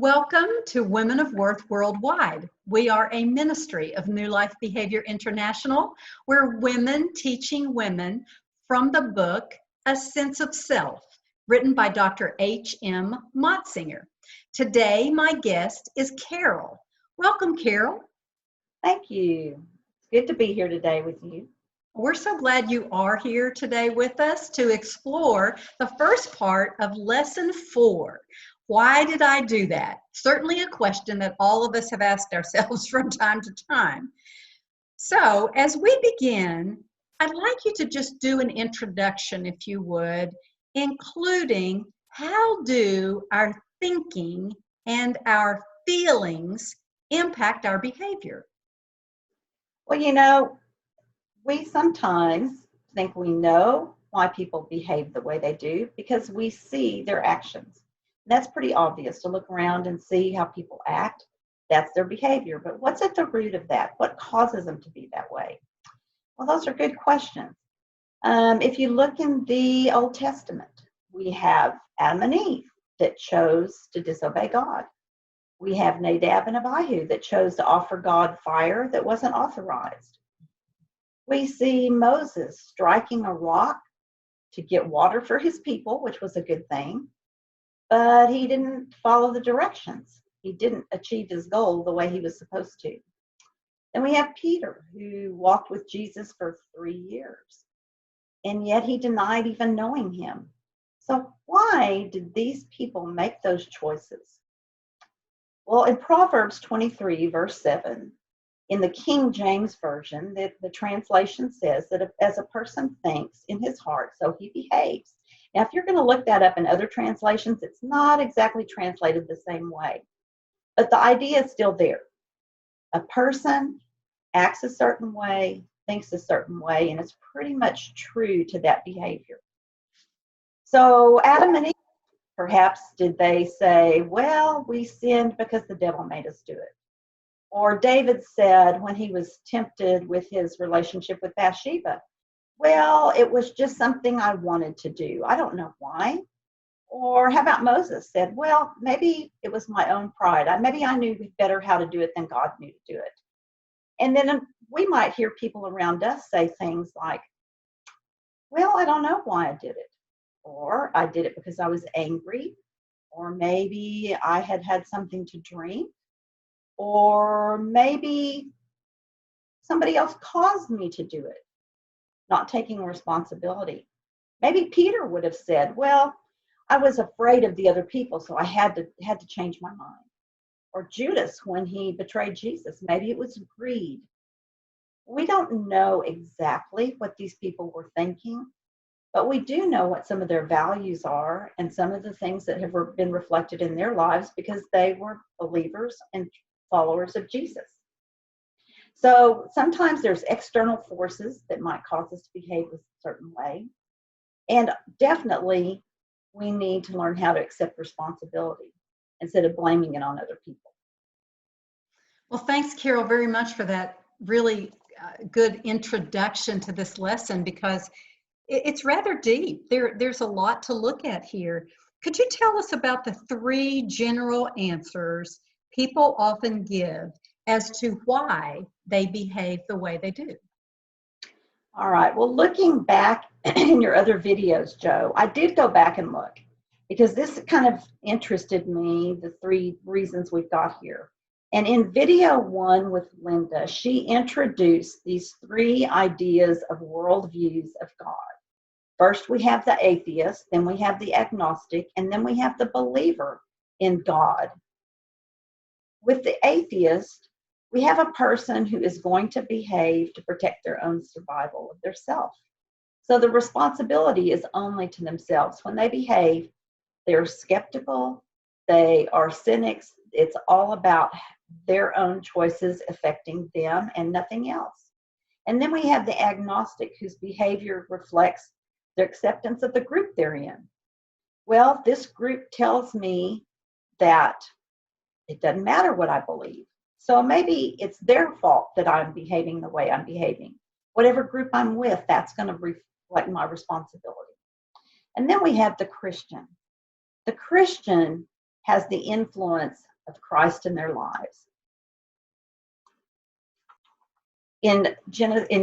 Welcome to Women of Worth Worldwide. We are a ministry of New Life Behavior International. We're women teaching women from the book, A Sense of Self, written by Dr. H.M. Motzinger. Today, my guest is Carol. Welcome, Carol. Thank you. It's good to be here today with you. We're so glad you are here today with us to explore the first part of Lesson 4. Why did I do that? Certainly a question that all of us have asked ourselves from time to time. So as we begin, I'd like you to just do an introduction, if you would, including how do our thinking and our feelings impact our behavior? Well, we sometimes think we know why people behave the way they do because we see their actions. That's pretty obvious to look around and see how people act. That's their behavior. But what's at the root of that? What causes them to be that way? Well, those are good questions. If you look in the Old Testament, we have Adam and Eve that chose to disobey God. We have Nadab and Abihu that chose to offer God fire that wasn't authorized. We see Moses striking a rock to get water for his people, which was a good thing. But he didn't follow the directions. He didn't achieve his goal the way he was supposed to. Then we have Peter, who walked with Jesus for 3 years, and yet he denied even knowing him. So why did these people make those choices? Well, in Proverbs 23, verse 7, in the King James Version, the translation says that as a person thinks in his heart, so he behaves. Now, if you're going to look that up in other translations, it's not exactly translated the same way. But the idea is still there. A person acts a certain way, thinks a certain way, and it's pretty much true to that behavior. So Adam and Eve, perhaps, did they say, well, we sinned because the devil made us do it? Or David said when he was tempted with his relationship with Bathsheba, well, it was just something I wanted to do. I don't know why. Or how about Moses said, well, maybe it was my own pride. Maybe I knew better how to do it than God knew to do it. And then we might hear people around us say things like, well, I don't know why I did it. Or I did it because I was angry. Or maybe I had had something to drink. Or maybe somebody else caused me to do it. Not taking responsibility. Maybe Peter would have said, well, I was afraid of the other people, so I had to change my mind. Or Judas, when he betrayed Jesus, maybe it was greed. We don't know exactly what these people were thinking, but we do know what some of their values are and some of the things that have been reflected in their lives because they were believers and followers of Jesus. So sometimes there's external forces that might cause us to behave a certain way. And definitely we need to learn how to accept responsibility instead of blaming it on other people. Well, thanks, Carol, very much for that really good introduction to this lesson because it's rather deep. There's a lot to look at here. Could you tell us about the 3 general answers people often give as to why they behave the way they do? All right. Well, looking back in your other videos, Joe, I did go back and look because this kind of interested me, the 3 reasons we've got here. And in video 1 with Linda, she introduced these 3 ideas of worldviews of God. First, we have the atheist, then we have the agnostic, and then we have the believer in God. With the atheist, we have a person who is going to behave to protect their own survival of their self. So the responsibility is only to themselves. When they behave, they're skeptical, they are cynics. It's all about their own choices affecting them and nothing else. And then we have the agnostic whose behavior reflects their acceptance of the group they're in. Well, this group tells me that it doesn't matter what I believe. So maybe it's their fault that I'm behaving the way I'm behaving. Whatever group I'm with, that's going to reflect my responsibility. And then we have the Christian. The Christian has the influence of Christ in their lives. In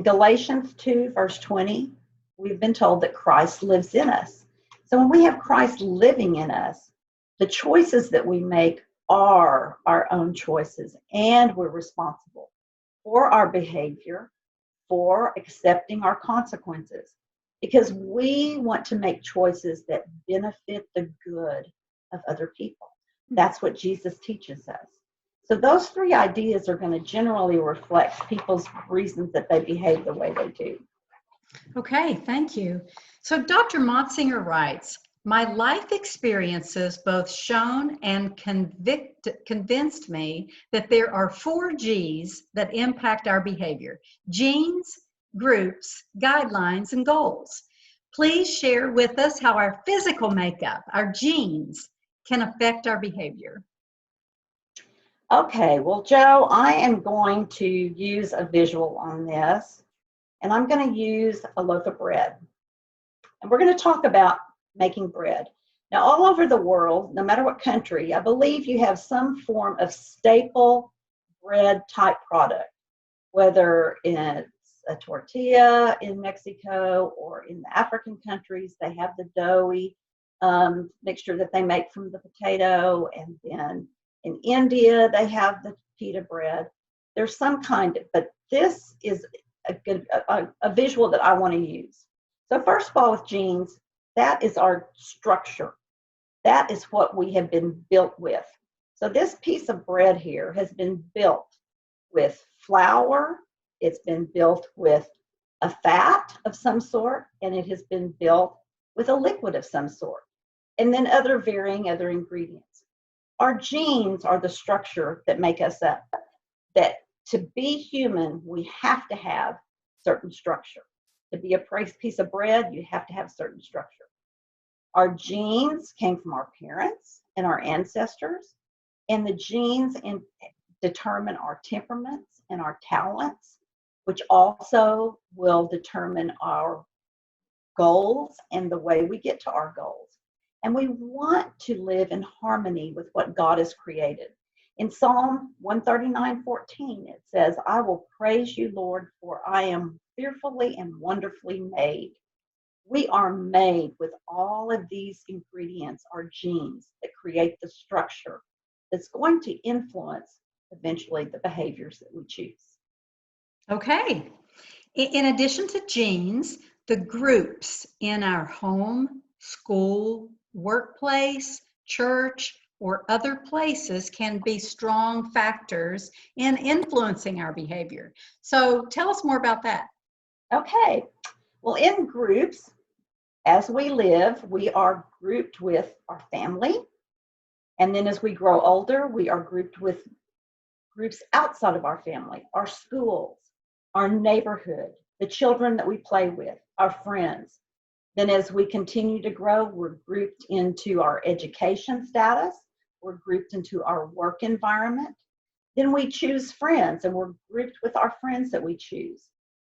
Galatians 2, verse 20, we've been told that Christ lives in us. So when we have Christ living in us, the choices that we make are our own choices, and we're responsible for our behavior, for accepting our consequences, because we want to make choices that benefit the good of other people. That's what Jesus teaches us. So those three ideas are going to generally reflect people's reasons that they behave the way they do. Okay, thank you. So Dr. Motzinger writes, my life experiences both shown and convinced me that there are 4 G's that impact our behavior: genes, groups, guidelines, and goals. Please share with us how our physical makeup, our genes, can affect our behavior. Okay, well, Joe, I am going to use a visual on this, and I'm going to use a loaf of bread. And we're going to talk about making bread. Now, all over the world, no matter what country, I believe you have some form of staple bread type product, whether it's a tortilla in Mexico or in the African countries, they have the doughy mixture that they make from the potato, and then in India, they have the pita bread. There's some kind of, but this is a visual that I want to use. So first of all, with genes, that is our structure. That is what we have been built with. So this piece of bread here has been built with flour. It's been built with a fat of some sort, and it has been built with a liquid of some sort, and then other ingredients. Our genes are the structure that make us up. That to be human, we have to have certain structure. To be a piece of bread, you have to have certain structure. Our genes came from our parents and our ancestors, and the genes determine our temperaments and our talents, which also will determine our goals and the way we get to our goals. And we want to live in harmony with what God has created. In Psalm 139:14, it says, I will praise you, Lord, for I am fearfully and wonderfully made. We are made with all of these ingredients, our genes, that create the structure that's going to influence eventually the behaviors that we choose. Okay. In addition to genes, the groups in our home, school, workplace, church, or other places can be strong factors in influencing our behavior. So tell us more about that. Okay. Well, in groups, as we live, we are grouped with our family. And then as we grow older, we are grouped with groups outside of our family, our schools, our neighborhood, the children that we play with, our friends. Then as we continue to grow, we're grouped into our education status. We're grouped into our work environment. Then we choose friends, and we're grouped with our friends that we choose.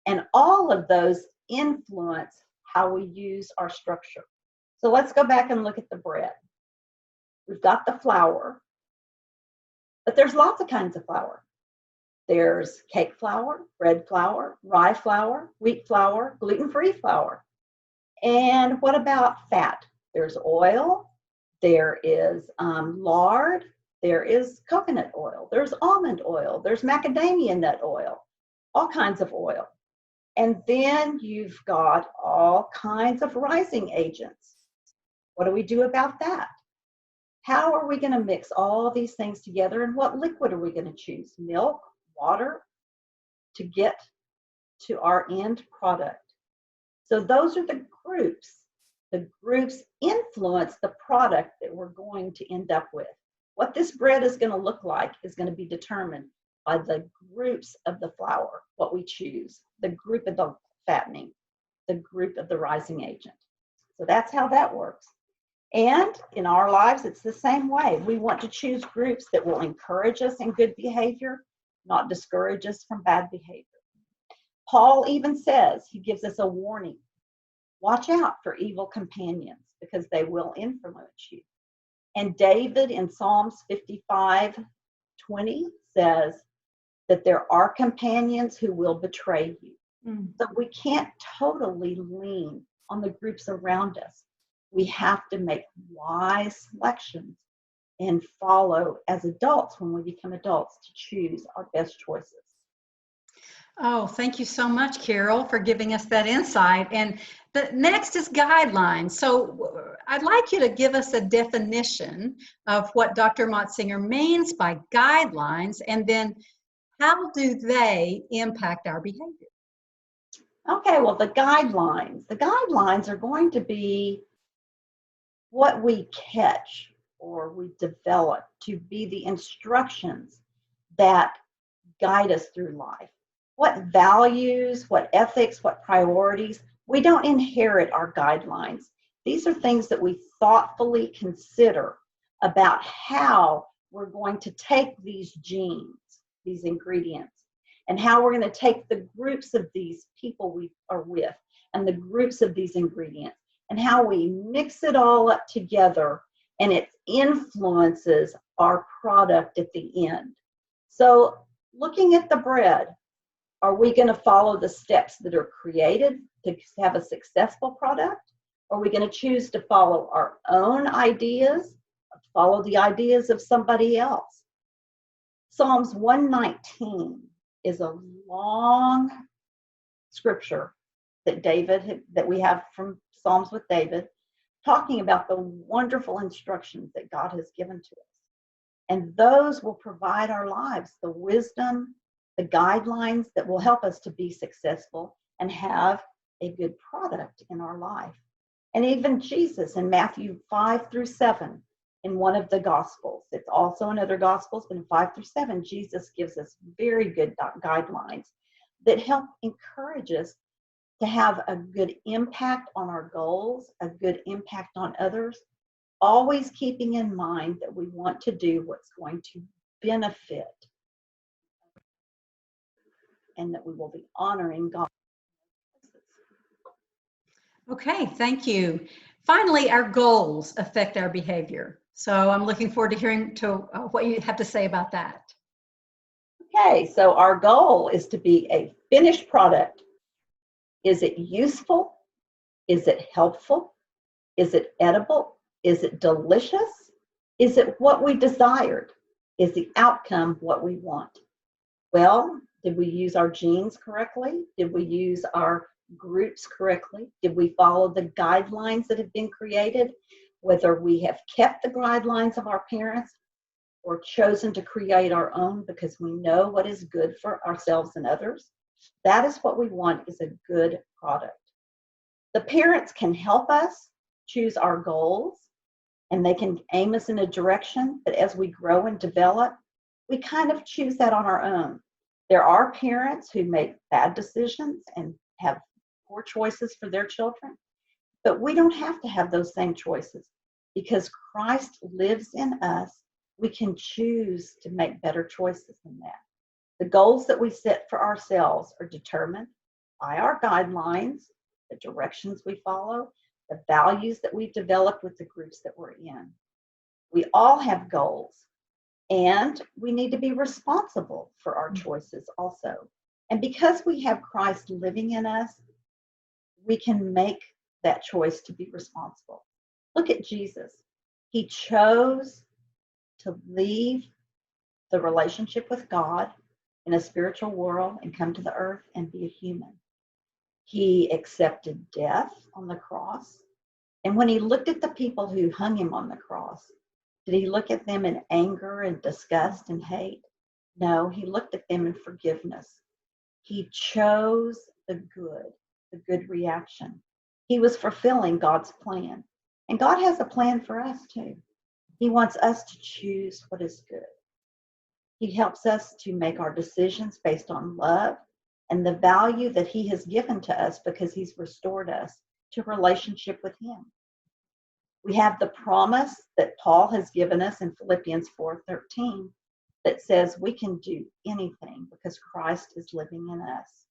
And all of those influence how we use our structure. So let's go back and look at the bread. We've got the flour, but there's lots of kinds of flour. There's cake flour, bread flour, rye flour, wheat flour, gluten-free flour. And what about fat? There's oil, there is lard, there is coconut oil, there's almond oil, there's macadamia nut oil, all kinds of oil. And then you've got all kinds of rising agents. What do we do about that? How are we going to mix all these things together, and what liquid are we going to choose? Milk, water, to get to our end product. So those are the groups. The groups influence the product that we're going to end up with. What this bread is going to look like is going to be determined by the groups of the flour, what we choose, the group of the fattening, the group of the rising agent. So that's how that works. And in our lives, it's the same way. We want to choose groups that will encourage us in good behavior, not discourage us from bad behavior. Paul even says, he gives us a warning. Watch out for evil companions, because they will influence you. And David in Psalms 55:20 says that there are companions who will betray you. So we can't totally lean on the groups around us. We have to make wise selections and follow as adults when we become adults to choose our best choices. Oh, thank you so much, Carol, for giving us that insight. And the next is guidelines. So I'd like you to give us a definition of what Dr. Motzinger means by guidelines, and then how do they impact our behavior? Okay, well, the guidelines are going to be what we catch or we develop to be the instructions that guide us through life. What values, what ethics, what priorities. We don't inherit our guidelines. These are things that we thoughtfully consider about how we're going to take these genes, these ingredients, and how we're going to take the groups of these people we are with and the groups of these ingredients and how we mix it all up together, and it influences our product at the end. So looking at the bread, are we going to follow the steps that are created to have a successful product? Or are we going to choose to follow our own ideas, follow the ideas of somebody else? Psalms 119 is a long scripture that we have from Psalms with David, talking about the wonderful instructions that God has given to us. And those will provide our lives the wisdom, the guidelines that will help us to be successful and have a good product in our life. And even Jesus in Matthew 5-7, in one of the Gospels, it's also in other Gospels, but in 5-7, Jesus gives us very good guidelines that help encourage us to have a good impact on our goals, a good impact on others, always keeping in mind that we want to do what's going to benefit and that we will be honoring God. Okay, thank you. Finally, our goals affect our behavior. So I'm looking forward to hearing what you have to say about that. Okay, so our goal is to be a finished product. Is it useful? Is it helpful? Is it edible? Is it delicious? Is it what we desired? Is the outcome what we want? Well, did we use our genes correctly? Did we use our groups correctly? Did we follow the guidelines that have been created? Whether we have kept the guidelines of our parents or chosen to create our own because we know what is good for ourselves and others, that is what we want, is a good product. The parents can help us choose our goals and they can aim us in a direction, but as we grow and develop, we kind of choose that on our own. There are parents who make bad decisions and have poor choices for their children, but we don't have to have those same choices. Because Christ lives in us, we can choose to make better choices than that. The goals that we set for ourselves are determined by our guidelines, the directions we follow, the values that we've developed with the groups that we're in. We all have goals, and we need to be responsible for our choices also. And because we have Christ living in us, we can make that choice to be responsible. Look at Jesus. He chose to leave the relationship with God in a spiritual world and come to the earth and be a human. He accepted death on the cross. And when he looked at the people who hung him on the cross, did he look at them in anger and disgust and hate? No, he looked at them in forgiveness. He chose the good reaction. He was fulfilling God's plan. And God has a plan for us too. He wants us to choose what is good. He helps us to make our decisions based on love and the value that he has given to us because he's restored us to relationship with him. We have the promise that Paul has given us in Philippians 4:13 that says we can do anything because Christ is living in us.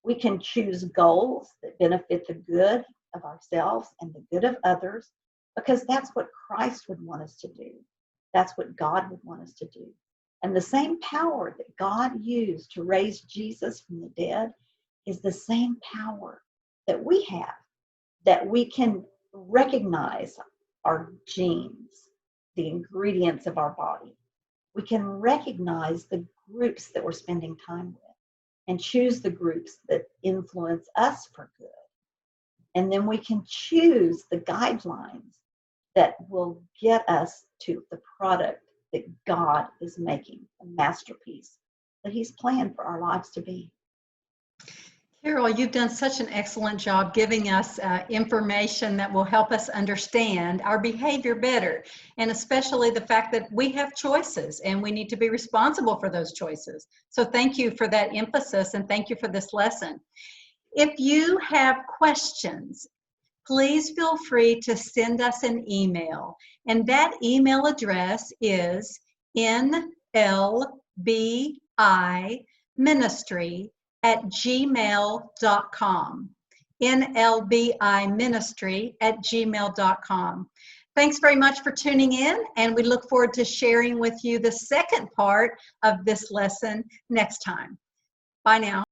We can choose goals that benefit the good of ourselves and the good of others because that's what Christ would want us to do. That's what God would want us to do. And the same power that God used to raise Jesus from the dead is the same power that we have, that we can recognize our genes, the ingredients of our body. We can recognize the groups that we're spending time with and choose the groups that influence us for good. And then we can choose the guidelines that will get us to the product that God is making, a masterpiece that He's planned for our lives to be. Carol, you've done such an excellent job giving us information that will help us understand our behavior better, and especially the fact that we have choices and we need to be responsible for those choices. So thank you for that emphasis, and thank you for this lesson. If you have questions, please feel free to send us an email, and that email address is nlbiministry@gmail.com. nlbiministry@gmail.com. Thanks very much for tuning in, and we look forward to sharing with you the second part of this lesson next time. Bye now.